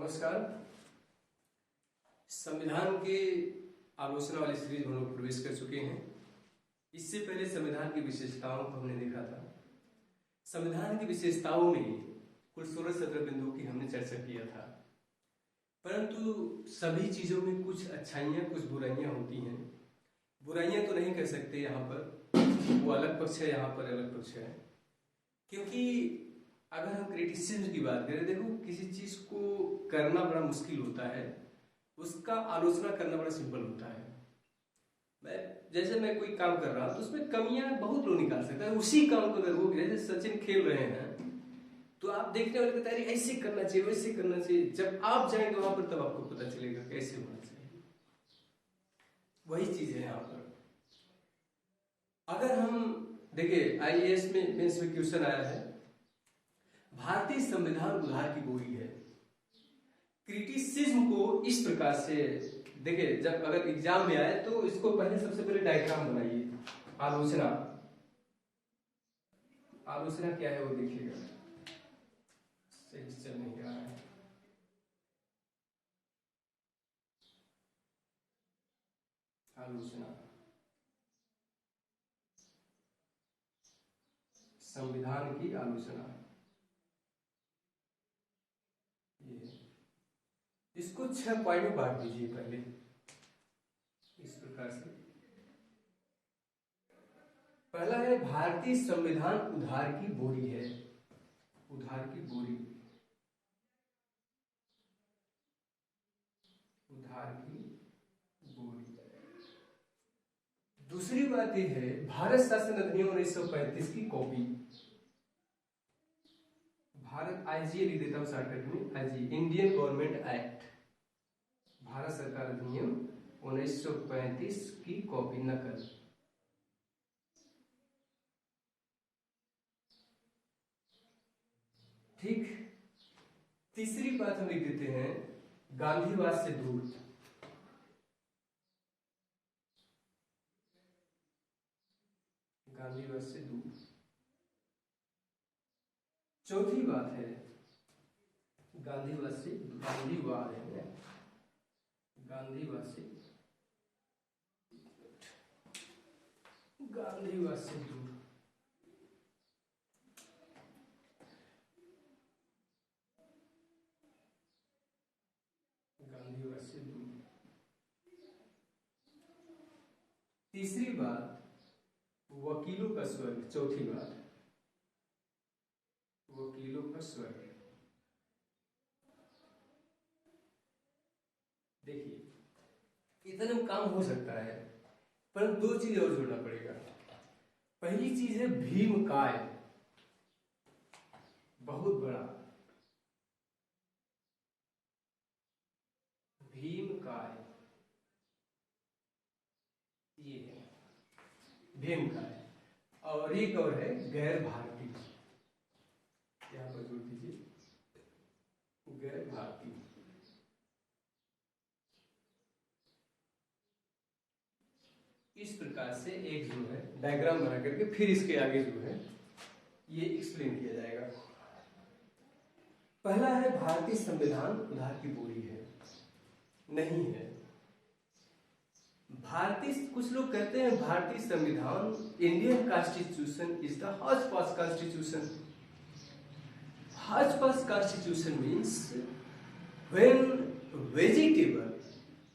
नमस्कार। संविधान की आलोचना वाली सीरीज हम लोग प्रवेश कर चुके हैं। इससे पहले संविधान की विशेषताओं को हमने देखा था। संविधान की विशेषताओं में कुल 16-17 बिंदुओं की हमने चर्चा किया था, परंतु सभी चीजों में कुछ अच्छाइयाँ कुछ बुराइयाँ होती हैं। बुराइयाँ तो नहीं कह सकते, यहाँ पर वो अलग पक्ष है, यहाँ पर अलग पक्ष है। क्योंकि अगर हम क्रिटिसिज्म की बात करें, देखो किसी चीज को करना बड़ा मुश्किल होता है, उसका आलोचना करना बड़ा सिंपल होता है। मैं कोई काम कर रहा हूं तो उसमें कमियां बहुत लोग निकाल सकते हैं। उसी काम को अगर वो जैसे सचिन खेल रहे हैं तो आप देखने वाले बताइए ऐसे करना चाहिए वैसे करना चाहिए। जब आप जाएंगे वहां पर तब आपको पता चलेगा कैसे होना चाहिए। वही चीज है यहाँ पर। अगर हम देखिए आईएएस में मेंस में क्वेश्चन आया है, भारतीय संविधान उधार की बोरी है। क्रिटिसिज्म को इस प्रकार से देखिए, जब अगर एग्जाम में आए तो इसको पहले सबसे पहले डायग्राम बनाइए। आलोचना क्या है वो देखिएगा। सही चल नहीं रहा है। आलोचना संविधान की आलोचना, इसको 6 पॉइंट में बांट दीजिए। पहले इस प्रकार से पहला है भारतीय संविधान उधार की बोरी है। उधार की बोरी, उधार की बोरी। दूसरी बात यह है भारत शासन अधिनियम 1935 की कॉपी। भारत आईजी लिख देता हूं शॉर्टकट में, IG Indian government act, Bharat सरकार अधिनियम 1935 की कॉपी, नकल। ठीक। तीसरी बात हम लिख देते हैं गांधीवाद से दूर। गांधीवाद से दूर। चौथी बात है गांधीवाद से, गांधीवाद है, गांधीवाद से, गांधीवाद से दूर। गांधीवाद से दूर। तीसरी बात वकीलों का स्वर्ग। चौथी बात वकीलों का स्वर्ग। देखिए इतना काम हो सकता है, पर 2 चीज और जोड़ना पड़ेगा। पहली चीज है भीमकाय, बहुत बड़ा भीमकाय, ये है भीमकाय। और एक और है गैर भारतीय, यहां पर जोड़ दीजिए गैर भारतीय। इस प्रकार से एक जो है डायग्राम बना करके फिर इसके आगे जो है ये एक्सप्लेन किया जाएगा। पहला है भारतीय संविधान उधार की बोरी है, नहीं है। भारतीय, कुछ लोग कहते हैं भारतीय संविधान, Indian constitution is the hotchpotch constitution. Hotchpotch constitution means when vegetable,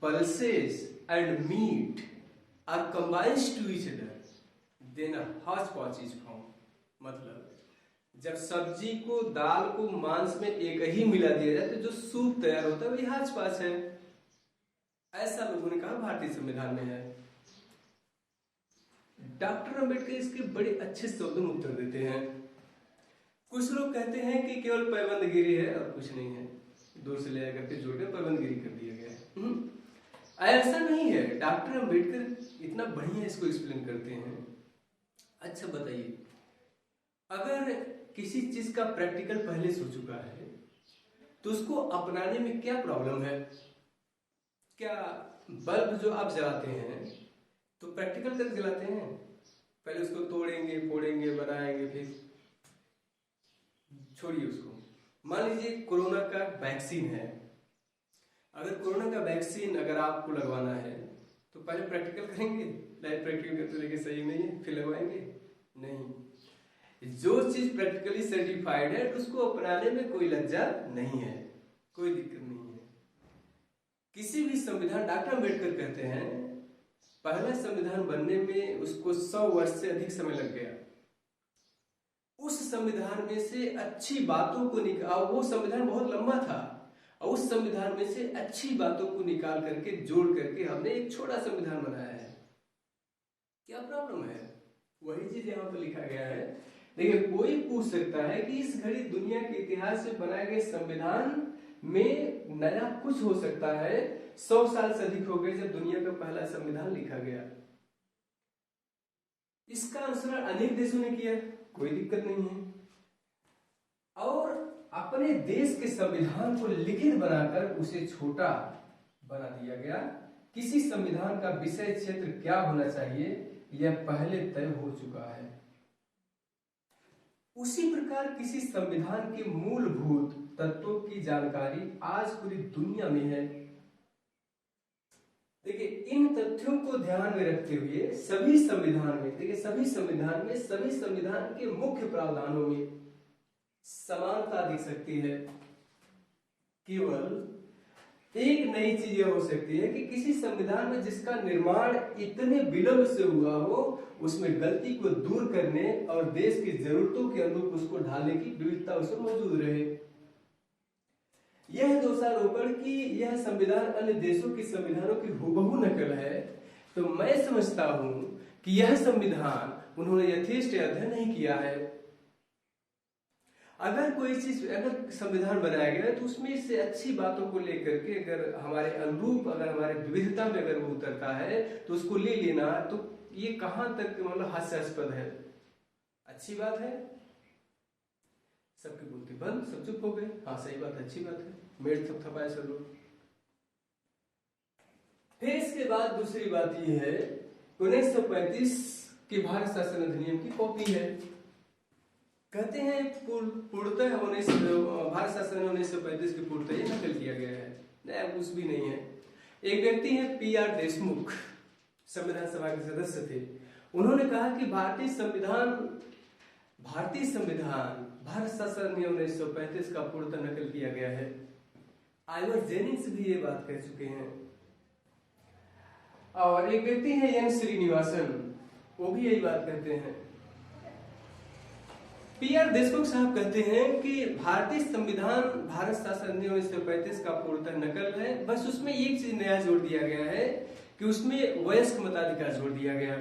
pulses and meat are combined to each other, then a hodgepodge is formed। मतलब जब सब्जी को, दाल को, मांस में एक ही मिला दिया जाए तो जो सूप तैयार होता है वही hodgepodge है। ऐसा लोगों ने कहा भारतीय संविधान में है। डॉक्टर अंबेडकर इसके बड़े अच्छे शब्दों में उत्तर देते हैं। कुछ लोग कहते हैं कि केवल पैबंदगिरी है और कुछ नहीं है, दूर से ले आकर के जोड़ के पैबंदगिरी कर दिया गया है। ऐसा नहीं है। डॉक्टर अंबेडकर इतना बढ़िया इसको एक्सप्लेन करते हैं। अच्छा बताइए, अगर किसी चीज का प्रैक्टिकल पहले हो चुका है तो उसको अपनाने में क्या प्रॉब्लम है? क्या बल्ब जो आप जलाते हैं तो प्रैक्टिकल करके जलाते हैं? पहले उसको तोड़ेंगे, फोड़ेंगे, बनाएंगे, फिर छोड़िए उसको। मान लीजिए कोरोना का वैक्सीन है, अगर कोरोना का वैक्सीन अगर आपको लगवाना है तो पहले प्रैक्टिकल करेंगे, लाइव प्रैक्टिकल करते देखिए सही नहीं है फिर लगवाएंगे नहीं। जो चीज प्रैक्टिकली सर्टिफाइड है उसको अपनाने में कोई लज्जा नहीं है, कोई दिक्कत नहीं है। किसी भी संविधान, डॉक्टर अम्बेडकर कहते हैं पहला संविधान बनने में उसको 100 वर्ष से अधिक समय लग गया। उस संविधान में से अच्छी बातों को निकाल, वो संविधान बहुत लंबा था और उस संविधान में से अच्छी बातों को निकाल करके जोड़ करके हमने एक छोटा संविधान बनाया है। क्या प्रॉब्लम है? वही चीज यहाँ पर लिखा गया है। देखिए कोई पूछ सकता है कि इस घड़ी दुनिया के इतिहास से बनाए गए संविधान में नया कुछ हो सकता है? 100 साल से अधिक हो गए जब दुनिया का पहला संविधान लिखा गया। इसका अनुसरण अनेक देशों ने किया, कोई दिक्कत नहीं है। और अपने देश के संविधान को लिखित बनाकर उसे छोटा बना दिया गया। किसी संविधान का विषय क्षेत्र क्या होना चाहिए यह पहले तय हो चुका है। उसी प्रकार किसी संविधान के मूलभूत तत्वों की जानकारी आज पूरी दुनिया में है। देखिए इन तथ्यों को ध्यान में रखते हुए सभी संविधान में, देखिए सभी संविधान के मुख्य प्रावधानों में समानता दिख सकती है। केवल एक नई चीज यह हो सकती है कि किसी संविधान में जिसका निर्माण इतने विलंब से हुआ हो उसमें गलती को दूर करने और देश की जरूरतों के अनुरूप उसको ढालने की विविधता उसमें मौजूद रहे। यह दोषारोपण कि यह संविधान अन्य देशों के संविधानों की हूबहू नकल है, तो मैं समझता हूं कि यह संविधान उन्होंने यथेष्ट अध्ययन नहीं किया है। अगर कोई चीज, अगर संविधान बनाया गया है तो उसमें से अच्छी बातों को लेकर के अगर हमारे अनुरूप, अगर हमारे विविधता में अगर वो उतरता है तो उसको ले लेना, तो ये कहां तक मतलब हास्यास्पद है? अच्छी बात है। सबकी बोलती बंद, सब चुप हो गए। हाँ सही बात है, अच्छी बात है, मेड़ थपथपाए सब लोग। फिर इसके बाद दूसरी बात ये है 1935 के भारत शासन अधिनियम की कॉपी है। कहते हैं पूर्णतः भारत शासन 1935 की पूर्णतः ये नकल किया गया है, नया कुछ भी नहीं है। एक व्यक्ति है PR देशमुख, संविधान सभा के सदस्य थे। उन्होंने कहा कि भारतीय संविधान भारत शासन अधिनियम 1935 का पूर्णतः नकल किया गया है। आइवर जेनिंग्स भी ये बात कह चुके हैं। और एक व्यक्ति है एन श्रीनिवासन, वो भी यही बात कहते हैं। PR देशमुख साहब कहते हैं कि भारतीय संविधान भारत शासन अधिनियम 1935 का पूर्णतः नकल है, बस उसमें एक चीज नया जोड़ दिया गया है कि उसमें वयस्क मताधिकार जोड़ दिया गया।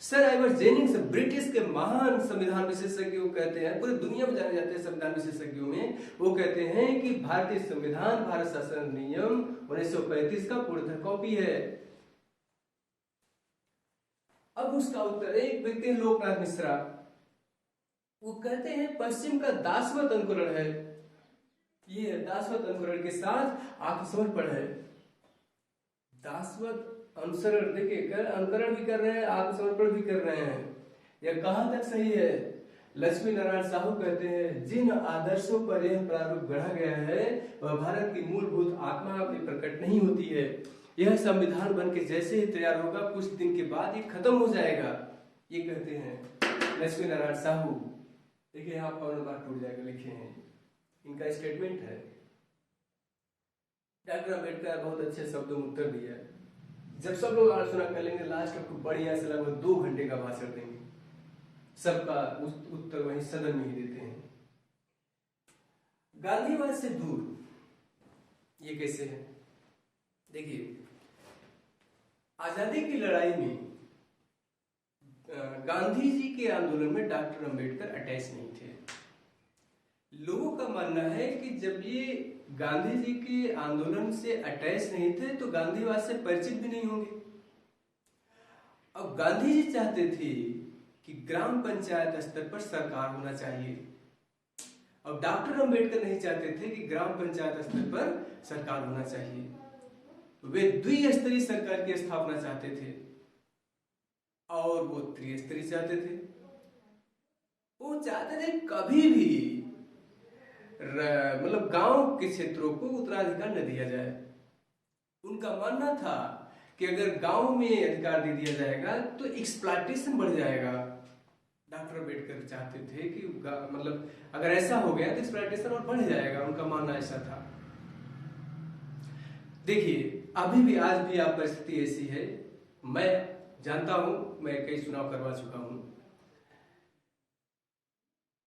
सर आइवर जेनिंग्स ब्रिटिश के महान संविधान विशेषज्ञ कहते हैं, पूरी दुनिया में जाने जाते हैं संविधान विशेषज्ञों में, वो कहते हैं कि भारतीय संविधान भारत शासन अधिनियम 1935 का पूर्णतः कॉपी है। अब उसका उत्तर एक व्यक्ति है लोकनाथ मिश्रा, वो कहते हैं पश्चिम का दासवत अनुकरण है, ये दासवत अनुकरण के साथ आत्मसमर्पण है। दासवत अनुसरण, देखिए अनुकरण भी कर रहे हैं, आत्मसमर्पण भी कर रहे हैं, यह कहां तक सही है? लक्ष्मी नारायण साहू कहते हैं जिन आदर्शों पर यह प्रारूप गढ़ा गया है वह भारत की मूलभूत आत्मा में प्रकट नहीं होती है। यह संविधान बन के जैसे ही तैयार होगा कुछ दिन के बाद ये खत्म हो जाएगा, ये कहते हैं लक्ष्मी नारायण साहू। देखिए यहाँ पौन बार टूट जाएगा लिखे हैं, इनका स्टेटमेंट है। डॉक्टर अम्बेडकर बहुत अच्छे शब्दों में उत्तर दिया है। जब सब लोग आलोचना कर लेंगे लास्ट में खूब बढ़िया से लगभग 2 घंटे का भाषण देंगे, सबका उत्तर वहीं सदन में ही देते हैं। गांधीवाद से दूर ये कैसे है? देखिए आजादी की लड़ाई में गांधी जी के आंदोलन में डॉक्टर अम्बेडकर अटैच नहीं थे। लोगों का मानना है कि जब ये गांधी जी के आंदोलन से अटैच नहीं थे तो गांधीवाद से परिचित भी नहीं होंगे। अब गांधी जी चाहते थे कि ग्राम पंचायत स्तर पर सरकार होना चाहिए, अब डॉक्टर अम्बेडकर नहीं चाहते थे कि ग्राम पंचायत स्तर पर सरकार होना चाहिए। वे द्विस्तरीय सरकार की स्थापना चाहते थे और वो त्रिस्तरीय चाहते थे। वो चाहते थे कभी भी मतलब गांव के क्षेत्रों को उत्तराधिकार न दिया जाए। उनका मानना था कि अगर गांव में अधिकार दे दिया जाएगा तो एक्सप्लॉयटेशन बढ़ जाएगा। डॉक्टर अम्बेडकर चाहते थे कि मतलब अगर ऐसा हो गया तो एक्सप्लॉयटेशन और बढ़ जाएगा, उनका मानना ऐसा था। देखिए अभी भी आज भी आप परिस्थिति ऐसी है, मैं जानता हूं, मैं कई चुनाव करवा चुका हूं,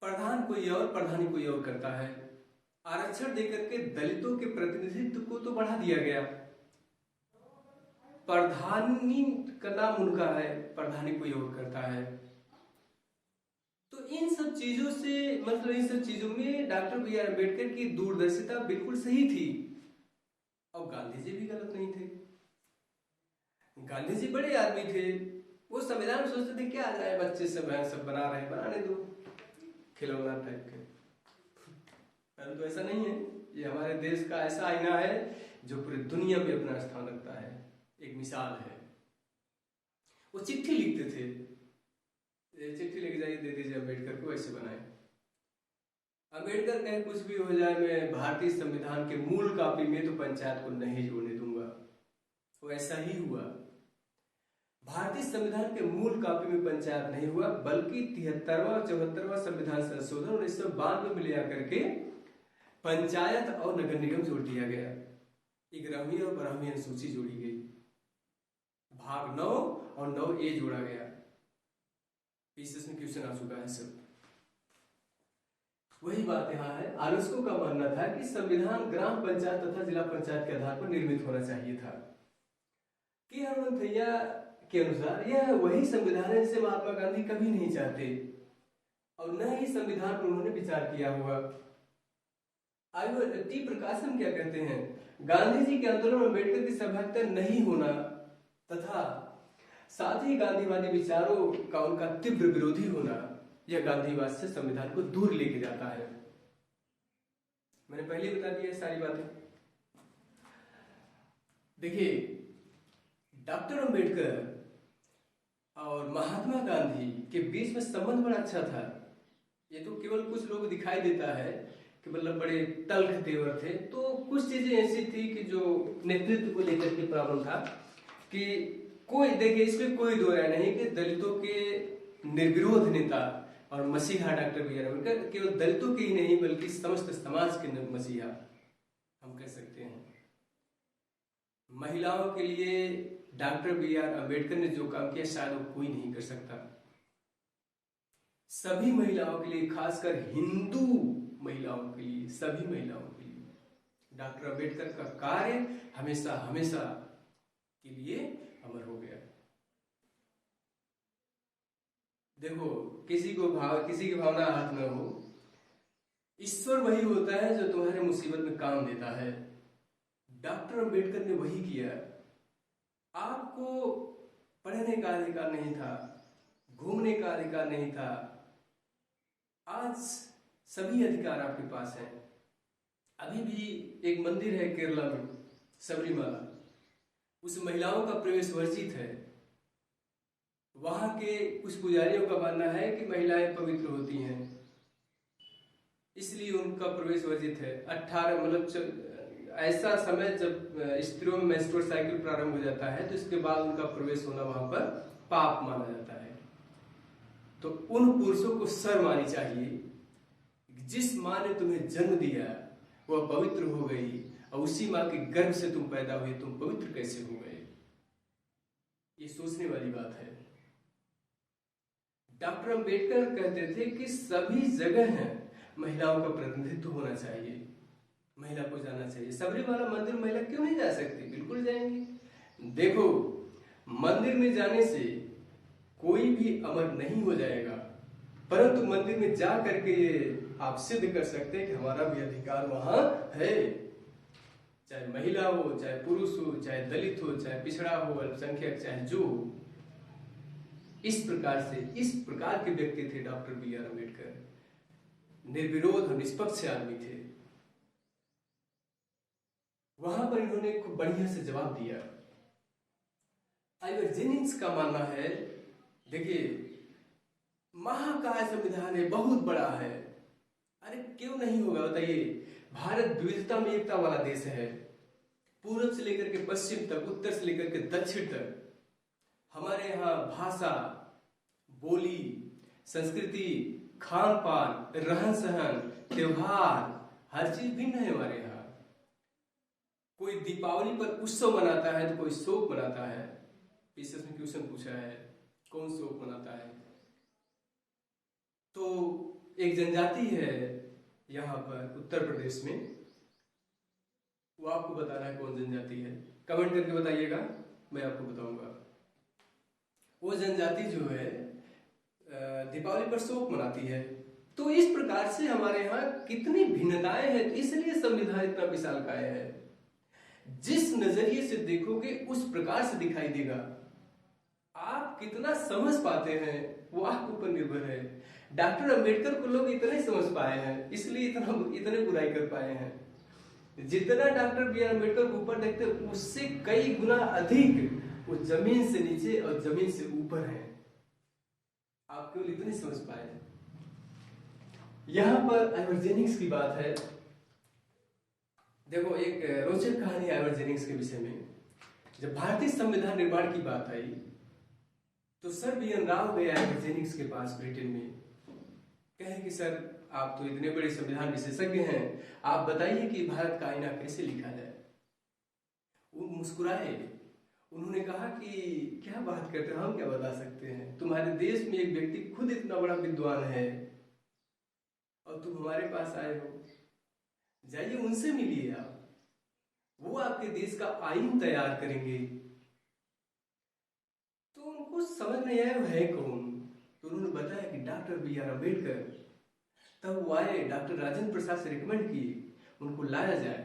प्रधान कोई और प्रधानी कोई और करता है। आरक्षण देकर के दलितों के प्रतिनिधित्व को तो बढ़ा दिया गया, प्रधानी का नाम उनका है, प्रधानी कोई और करता है। तो इन सब चीजों से मतलब इन सब चीजों में डॉक्टर बी आर अम्बेडकर की दूरदर्शिता बिल्कुल सही थी और गांधी जी भी गलत नहीं थे। गांधी जी बड़े आदमी थे, वो संविधान सोचते थे क्या आ जाए, बच्चे सब बना रहे, बनाने दो, खिलौना टाइप के। परंतु ऐसा नहीं है, ये हमारे देश का ऐसा आईना है जो पूरी दुनिया में अपना स्थान रखता है, एक मिसाल है। वो चिट्ठी लिखते थे, चिट्ठी लेके जाइए दे दीजिए अम्बेडकर को, ऐसे बनाए। अम्बेडकर कहे कुछ भी हो जाए, मैं भारतीय संविधान के मूल कॉपी में तो पंचायत को नहीं जोड़ने दूंगा। तो ऐसा ही हुआ, भारतीय संविधान के मूल कॉपी में पंचायत नहीं हुआ, बल्कि 73वां 74वां संविधान संशोधन 1992 में ले आकर के पंचायत और नगर निगम जोड़ दिया गया। 11वीं और 12वीं अनुसूची जोड़ी गई, भाग 9 और 9A जोड़ा गया। पीसीएस में क्वेश्चन आ चुका है सब। वही बात यहाँ है, आलोचकों का मानना था कि संविधान ग्राम पंचायत तथा जिला पंचायत के आधार पर निर्मित होना चाहिए था। कि हनुमंतैया के अनुसार यह वही संविधान है जिसे महात्मा गांधी कभी नहीं चाहते और न ही संविधान पर उन्होंने विचार किया हुआ। टी प्रकाशन क्या कहते हैं, गांधी जी के आंदोलन में अम्बेडकर की सहभागिता नहीं होना तथा साथ ही गांधीवादी विचारों का उनका तीव्र विरोधी होना, यह गांधीवाद से संविधान को दूर लेके जाता है। मैंने पहले बता दिया सारी बातें। देखिए डॉक्टर अम्बेडकर और महात्मा गांधी के बीच में संबंध बड़ा अच्छा था। ये तो केवल कुछ लोग दिखाई देता है कि मतलब बड़े तल्ख तेवर थे, तो कुछ चीजें ऐसी थी कि जो नेतृत्व को लेकर के प्रॉब्लम था कि कोई, देखिए इसमें कोई दो राय नहीं कि दलितों के निर्विरोध नेता और मसीहा डॉक्टर बी आर अम्बेडकर केवल दलितों के ही नहीं बल्कि समस्त समाज के मसीहा हम कह सकते हैं। महिलाओं के लिए डॉक्टर बी आर अम्बेडकर ने जो काम किया शायद वो कोई नहीं कर सकता। सभी महिलाओं के लिए, खासकर हिंदू महिलाओं के लिए, सभी महिलाओं के लिए डॉक्टर अम्बेडकर का कार्य हमेशा हमेशा के लिए अमर हो गया। देखो किसी की भावना हाथ में हो, ईश्वर वही होता है जो तुम्हारे मुसीबत में काम देता है। डॉक्टर अम्बेडकर ने वही किया। आपको पढ़ने का अधिकार नहीं था, घूमने का अधिकार नहीं था, आज सभी अधिकार आपके पास हैं। अभी भी एक मंदिर है केरला में, सबरीमाला, उस महिलाओं का प्रवेश वर्जित है। वहां के कुछ पुजारियों का मानना है कि महिलाएं पवित्र होती हैं, इसलिए उनका प्रवेश वर्जित है। 18 मतलब ऐसा समय जब स्त्रियों में मेंस्ट्रुअल साइकिल प्रारंभ हो जाता है तो इसके बाद उनका प्रवेश होना वहां पर पाप माना जाता है। तो उन पुरुषों को शर्म आनी चाहिए, जिस माँ ने तुम्हें जन्म दिया वह पवित्र हो गई और उसी माँ के गर्भ से तुम पैदा हुए, तुम पवित्र कैसे हो गए? ये सोचने वाली बात है। डॉक्टर अम्बेडकर कहते थे कि सभी जगह है महिलाओं का प्रतिनिधित्व होना चाहिए, महिला को जाना चाहिए। सबरीमाला मंदिर महिला क्यों नहीं जा सकती? बिल्कुल जाएंगी। देखो मंदिर में जाने से कोई भी अमर नहीं हो जाएगा, परंतु मंदिर में जा करके ये आप सिद्ध कर सकते हैं कि हमारा भी अधिकार वहां है। चाहे महिला हो, चाहे पुरुष हो, चाहे दलित हो, चाहे पिछड़ा हो, अल्पसंख्यक, चाहे जो हो। इस प्रकार के व्यक्ति थे डॉक्टर बी आर अम्बेडकर। निर्विरोध और निष्पक्ष आदमी थे। वहां पर इन्होंने खूब बढ़िया से जवाब दिया। आइवर जेनिंग्स का मानना है, देखिए महाकाय संविधान है, बहुत बड़ा है। अरे क्यों नहीं होगा बताइए? भारत विविधता में एकता वाला देश है। पूर्व से लेकर के पश्चिम तक, उत्तर से लेकर के दक्षिण तक हमारे यहाँ भाषा, बोली, संस्कृति, खान पान, रहन सहन, त्योहार, हर चीज भिन्न है हमारे यहाँ। कोई दीपावली पर उत्सव मनाता है तो कोई शोक मनाता है। पीछे में क्वेश्चन पूछा है, कौन शोक मनाता है? तो एक जनजाति है यहाँ पर उत्तर प्रदेश में, वो आपको बताना है कौन जनजाति है। कमेंट करके बताइएगा, मैं आपको बताऊंगा। वो जनजाति जो है दीपावली पर शोक मनाती है। तो इस प्रकार से हमारे यहाँ कितनी भिन्नताएं हैं, तो इसलिए संविधान इतना विशालकाय है। जिस नजरिए से देखोगे उस प्रकार से दिखाई देगा। आप कितना समझ पाते हैं वो आपके ऊपर निर्भर है। डॉक्टर अंबेडकर को लोग इतने समझ पाए हैं, इसलिए इतने बुराई कर पाए हैं। जितना डॉक्टर बी आर अम्बेडकर को ऊपर देखते हैं उससे कई गुना अधिक वो जमीन से नीचे और जमीन से ऊपर है। आप केवल इतने समझ पाए हैं। यहां पर आइवर्जेनिक्स की बात है। देखो, एक रोचक कहानी है आइवर्जेनिक्स के विषय में। जब भारतीय संविधान निर्माण की बात आई तो सर बी एन राव गए आइवर्जेनिक्स के पास ब्रिटेन में। कहे कि सर, आप तो इतने बड़े संविधान विशेषज्ञ हैं, आप बताइए कि भारत का आईना कैसे लिखा जाए। वो मुस्कुराए। उन्होंने कहा कि क्या बात करते हो, हम क्या बता सकते हैं? तुम्हारे देश में एक व्यक्ति खुद इतना बड़ा विद्वान है और तुम हमारे पास आए हो। जाइए उनसे मिलिए आप, वो आपके देश का आईन तैयार करेंगे। तो उनको समझ नहीं आया वो है कौन। तो उन्होंने बताया कि डॉक्टर बी आर अम्बेडकर। तब वो आए, डॉक्टर राजेंद्र प्रसाद से रिकमेंड किए उनको लाया जाए।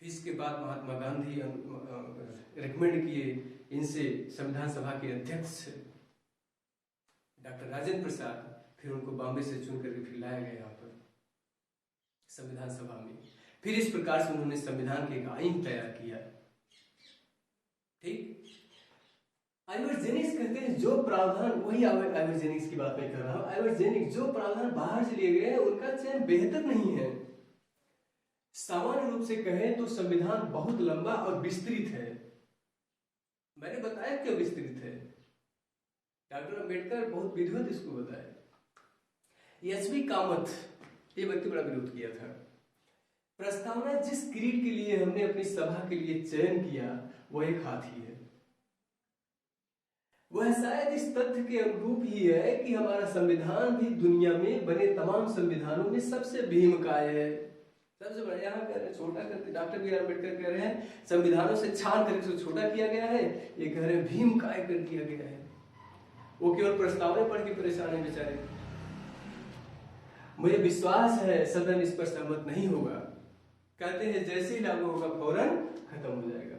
फिर इसके बाद महात्मा गांधी रिकमेंड किए इनसे संविधान सभा के अध्यक्ष डॉक्टर राजेंद्र प्रसाद। फिर उनको बॉम्बे से चुन करके फिर लाया गया यहाँ पर संविधान सभा में। फिर इस प्रकार से उन्होंने संविधान के एक आईन तैयार किया। ठीक, आइवर्जेनिक्स कहते हैं जो प्रावधान, वही आइवर्जेनिक्स की बात मैं कर रहा हूं। आइवर्जेनिक्स जो प्रावधान बाहर से लिए गए हैं उनका चयन बेहतर नहीं है। सामान्य रूप से कहें तो संविधान बहुत लंबा और विस्तृत है। मैंने बताया क्यों विस्तृत है। डॉक्टर अंबेडकर बहुत विधिवत इसको बताया। एच.बी. कामत, ये व्यक्ति बड़ा विरोध किया था। प्रस्तावना जिस क्रीड के लिए हमने अपनी सभा के लिए चयन किया वो एक हाथी है। वह शायद इस तथ्य के अनुरूप ही है कि हमारा संविधान भी दुनिया में बने तमाम संविधानों में सबसे भीमकाय है, सबसे बड़ा। यहाँ कह रहे हैं छोटा करके, डॉक्टर बी आर अम्बेडकर कह रहे हैं संविधानों से छान करके उसको छोटा किया गया है, ये कह रहे हैं भीमकाय कर दिया गया है। वो केवल प्रस्तावना पढ़ के परेशान है बेचारे। मुझे विश्वास है सदन इस पर सहमत नहीं होगा। कहते हैं जैसे ही लागू होगा फौरन खत्म हो जाएगा।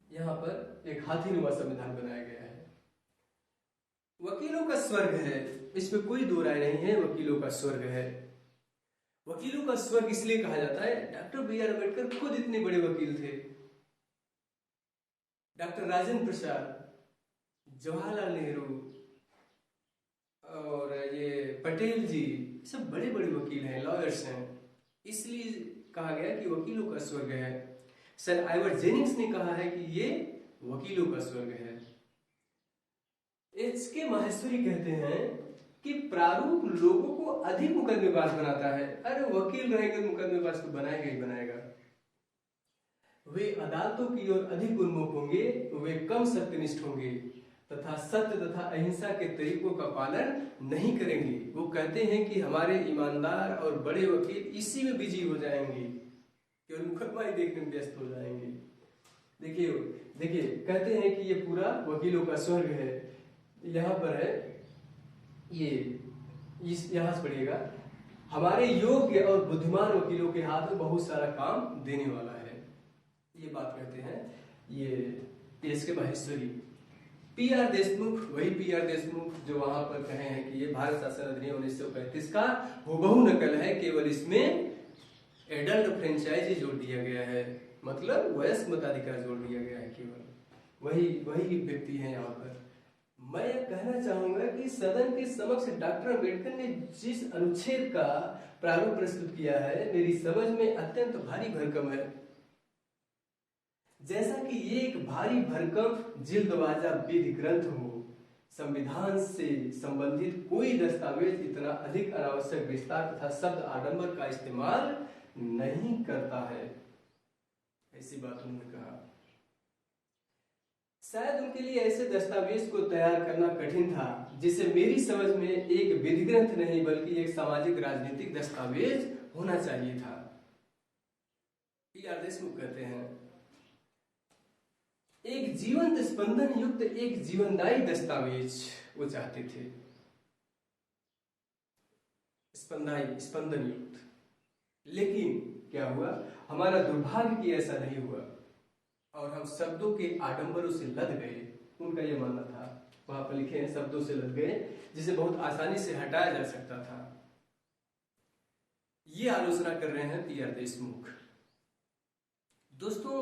यहाँ पर एक हाथीनुमा संविधान बनाया गया है। वकीलों का स्वर्ग है, इसमें कोई दो राय नहीं है। वकीलों का स्वर्ग है। वकीलों का स्वर्ग इसलिए कहा जाता है, डॉक्टर बी आर अम्बेडकर खुद इतने बड़े वकील थे। डॉक्टर राजेंद्र प्रसाद, जवाहरलाल नेहरू और ये पटेल जी, सब बड़े बड़े वकील हैं, लॉयर्स हैं। इसलिए कहा गया कि वकीलों का स्वर्ग है। सर आइवर्जेनिक्स ने कहा है कि ये वकीलों का स्वर्ग है। एच.के. माहेश्वरी कहते हैं कि प्रारूप लोगों को अधिक मुकदमेबाज बनाता है। अरे वकील रहेंगे मुकदमेबाज तो बनाएगा ही बनाएगा। वे अदालतों की ओर अधिक उन्मुख होंगे, वे कम सत्यनिष्ठ होंगे तथा सत्य तथा अहिंसा के तरीकों का पालन नहीं करेंगे। वो कहते हैं कि हमारे ईमानदार और बड़े वकील इसी में बिजी हो जाएंगे, केवल मुकदमा ही देखने में व्यस्त हो जाएंगे। देखिए देखिए, कहते हैं कि ये पूरा वकीलों का स्वर्ग है। यहाँ पर है ये, यहाँ से पढ़िएगा, हमारे योग्य और बुद्धिमान वकीलों के हाथ में बहुत सारा काम देने वाला है। ये बात कहते हैं ये एच.के. माहेश्वरी। पी.आर. देशमुख, वही पी.आर. देशमुख जो वहां पर कहे हैं कि ये भारत शासन अधिनियम 1935 का हुबहू नकल है, केवल इसमें एडल्ट फ्रेंचाइजी जोड़ दिया गया है, मतलब वयस्क मताधिकार जोड़ दिया गया है। केवल वही व्यक्ति है यहाँ पर। मैं यह कहना चाहूंगा कि सदन के समक्ष डॉक्टर अम्बेडकर ने जिस अनुच्छेद का प्रारूप प्रस्तुत किया है, मेरी समझ में अत्यंत भारी भरकम है। जैसा कि ये एक भारी भरकम जिल्दबाजा विधि ग्रंथ हो, संविधान से संबंधित कोई दस्तावेज इतना अधिक अनावश्यक विस्तार तथा शब्द आडंबर का इस्तेमाल नहीं करता है। ऐसी बात उन्होंने कहा। शायद उनके लिए ऐसे दस्तावेज को तैयार करना कठिन था जिसे मेरी समझ में एक विधि ग्रंथ नहीं बल्कि एक सामाजिक राजनीतिक दस्तावेज होना चाहिए था। पी.आर. देशमुख कहते हैं, एक जीवंत स्पंदन युक्त एक जीवनदायी दस्तावेज वो चाहते थे, स्पंदन युक्त। लेकिन क्या हुआ, हमारा दुर्भाग्य कि ऐसा नहीं हुआ और हम शब्दों के आडंबरों से लद गए। उनका यह मानना था, वहां पर लिखे हैं शब्दों से लद गए, जिसे बहुत आसानी से हटाया जा सकता था। ये आलोचना कर रहे हैं पी.आर. देशमुख। दोस्तों,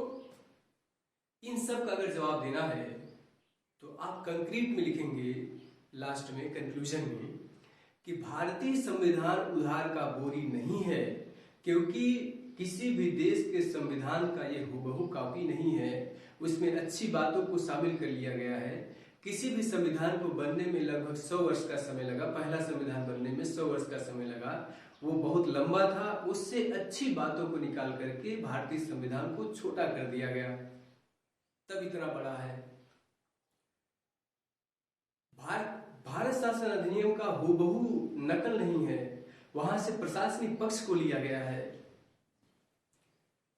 इन सब का अगर जवाब देना है तो आप कंक्रीट में लिखेंगे लास्ट में, कंक्लूजन में, कि भारतीय संविधान उधार का बोरी नहीं है, क्योंकि किसी भी देश के संविधान का ये हूबहू कॉपी नहीं है। उसमें अच्छी बातों को शामिल कर लिया गया है। किसी भी संविधान को बनने में लगभग 100 वर्ष का समय लगा। पहला संविधान बनने में 100 वर्ष का समय लगा, वो बहुत लंबा था। उससे अच्छी बातों को निकाल करके भारतीय संविधान को छोटा कर दिया गया, तब इतना बड़ा है। भारत शासन अधिनियम का हूबहू नकल नहीं है, वहां से प्रशासनिक पक्ष को लिया गया है।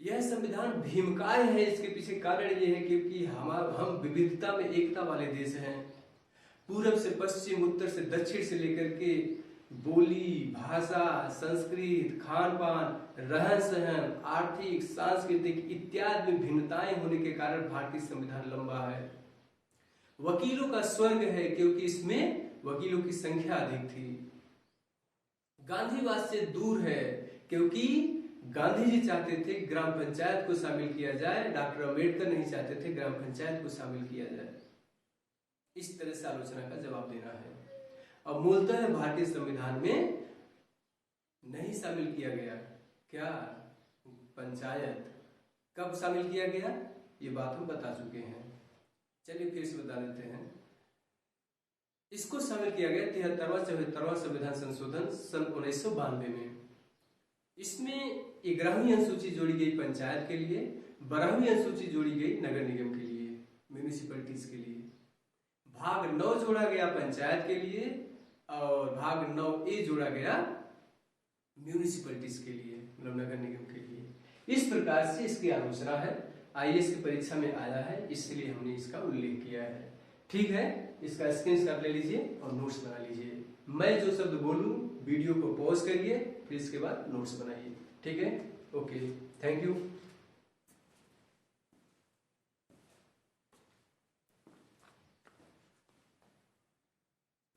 यह संविधान भीमकाय है। इसके पीछे कारण यह है क्योंकि हम विविधता में एकता वाले देश हैं। पूरब से पश्चिम, उत्तर से दक्षिण से लेकर के बोली, भाषा, संस्कृत, खान पान, रहन सहन, आर्थिक, सांस्कृतिक इत्यादि में भिन्नताएं होने के कारण भारतीय संविधान लंबा है। वकीलों का स्वर्ग है क्योंकि इसमें वकीलों की संख्या अधिक थी। गांधीवाद से दूर है क्योंकि गांधी जी चाहते थे ग्राम पंचायत को शामिल किया जाए, डॉक्टर अम्बेडकर नहीं चाहते थे ग्राम पंचायत को शामिल किया जाए। इस तरह से आलोचना का जवाब देना है। अब मूलतः भारतीय संविधान में नहीं शामिल किया गया क्या पंचायत, कब शामिल किया गया ये बात हम बता चुके हैं। चलिए फिर से बता देते हैं। इसको शामिल किया गया 73वां 74वां संविधान संशोधन सन 1992 में। इसमें 11वीं अनुसूची जोड़ी गई पंचायत के लिए, 12वीं अनुसूची जोड़ी गई नगर निगम के लिए, म्यूनिसिपैलिटीज के लिए। भाग 9 जोड़ा गया पंचायत के लिए और भाग 9A जोड़ा गया म्यूनिसिपैलिटीज के लिए, मतलब नगर निगम के लिए। इस प्रकार से इसकी आलोचना है, IAS की परीक्षा में आया है, इसलिए हमने इसका उल्लेख किया है। ठीक है, इसका स्क्रीनशॉट ले लीजिए और नोट्स बना लीजिए। मैं जो शब्द बोलूं वीडियो को पॉज करिए, फिर इसके बाद नोट्स बनाइए। ठीक है, ओके, थैंक यू।